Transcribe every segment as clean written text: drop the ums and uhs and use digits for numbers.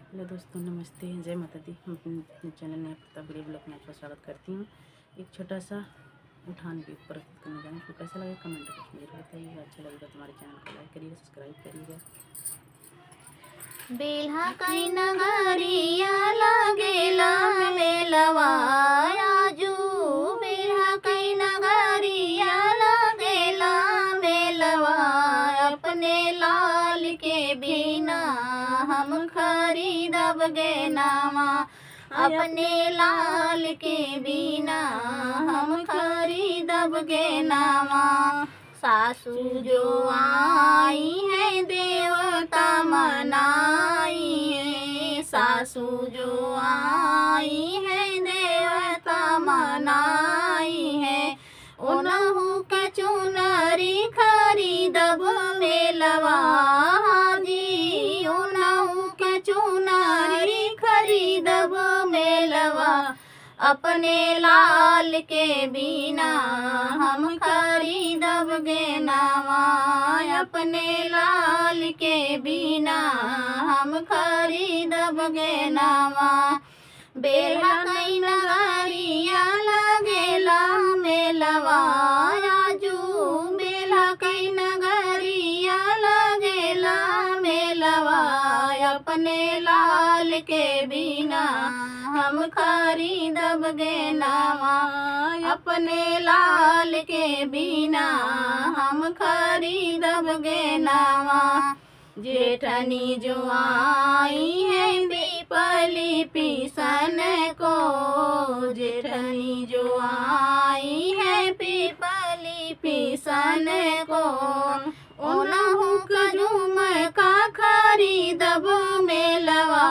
Hello दोस्तों, नमस्ते, जय माता दी। हम अपने चैनल में आपका वीडियो ब्लॉग में आपका स्वागत करती हूँ। एक छोटा सा उठान भी प्रस्तुत करने जा रहे हैं। तो कैसा लगा कमेंट बॉक्स में जरूर बताइएगा। अच्छा लगेगा तो हमारे चैनल को लाइक करिएगा, सब्सक्राइब करिएगा। बेल्हा कई नगरिया लगेला मेलवा आजू, बेल्हा कई नगरिया लगेला मेलवा। अपने लाल के बिना हम खरीदब गे नावा, अपने लाल के बिना हम खरीदब गे नावा। सासू जो आई है देवता मनाई है, सासू जो आई है देवता मनाई है। ओनहु के चुनरी खरीदब मेलवा जी, ओनहु के चुनरी खरीदब मेलवा। अपने लाल के बिना हम खरीदब गे नावा, अपने लाल के बिना हम खरीदब गे नावा। बेल्हा कई नगरिया लगेला मेलवा आजू, बेल्हा कई नगरिया लगेला मेलवा। अपने लाल के बिना हम खरीदब गे नावा, अपने लाल के बिना हम खरीदब गे नावा। जेठनी जो आई है पीपली पीसन को, जेठनी जो आई है पीपली पीसन को। ओनहु का झूमर का खरीदब मेलवा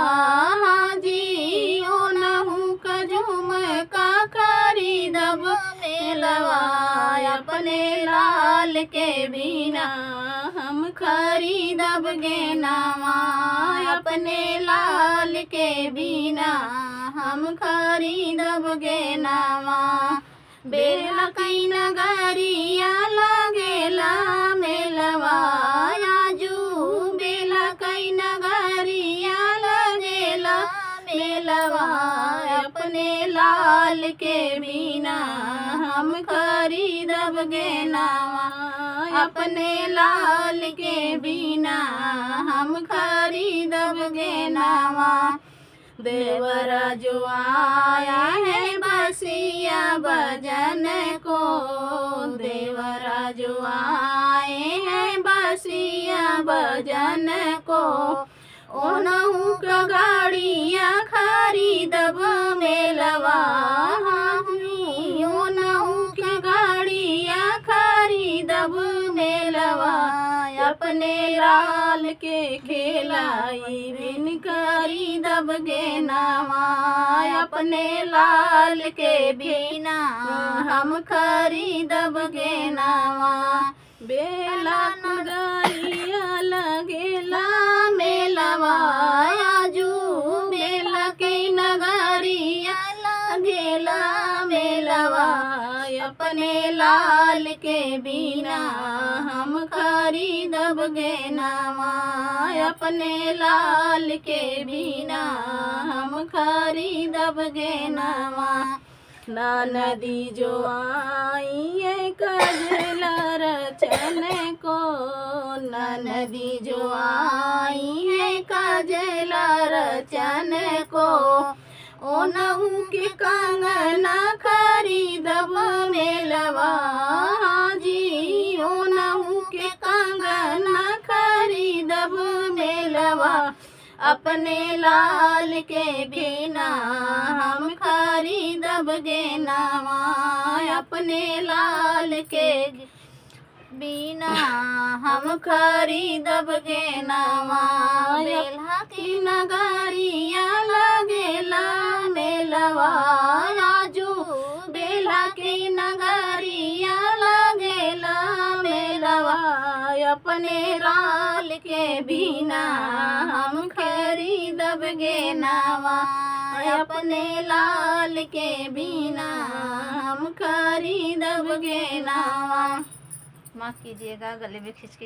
जी, ओनहु का झूमर का खरीदब मेलवा। अपने लाल के बिना हम खरीदब गे नावा, अपने लाल के बिना हम खरीदब गे नावा। बेल्हा कई नगरिया लगेला मेलवा आजू, बेल्हा कई नगरिया लगेला मेलवा। अपने लाल के बिना हम खरीदब गे नावा, अपने लाल के बिना हम खरीदब गे नावा। देवरा जो आया है बसिया बजन को, देवरा जो आए हैं बसिया बजन को। ओनहु का गाड़िया खरीदब मेलवा जी, ओनहु के गाड़िया खरीदब मेलवा। अपने लाल के खेलाई बिन खरीदब गे नावा, अपने लाल के बिना हम खरीदब गे नावा। बेल्हा नगरिया लगेला मेलवा आजू, बेल्हा के नगरिया लगेला मेलवा। अपने लाल के बिना हम खरीदब गे नावा, अपने लाल के बिना हम खरीदब गे नावा। नदी जो आई है कजला रचन को, नदी जो आई है कजला रचन को। ओनहु के कंगना खरीदब मेलवा जी, ओनहु के कंगना खरीदब मेलवा। अपने लाल के बिना हम खरीदब गे नावा, अपने लाल के बिना हम खरीदब गे नावा। बेल्हा की नगरिया लगेला मेलवा आजू, बेल्हा की नगरिया लगेला मेलवा। अपने लाल के बिना हम खरीदब गे नावा, अपने लाल के बिना हम खरीदब गे नावा। माफ़ कीजिएगा, गले में खिंच के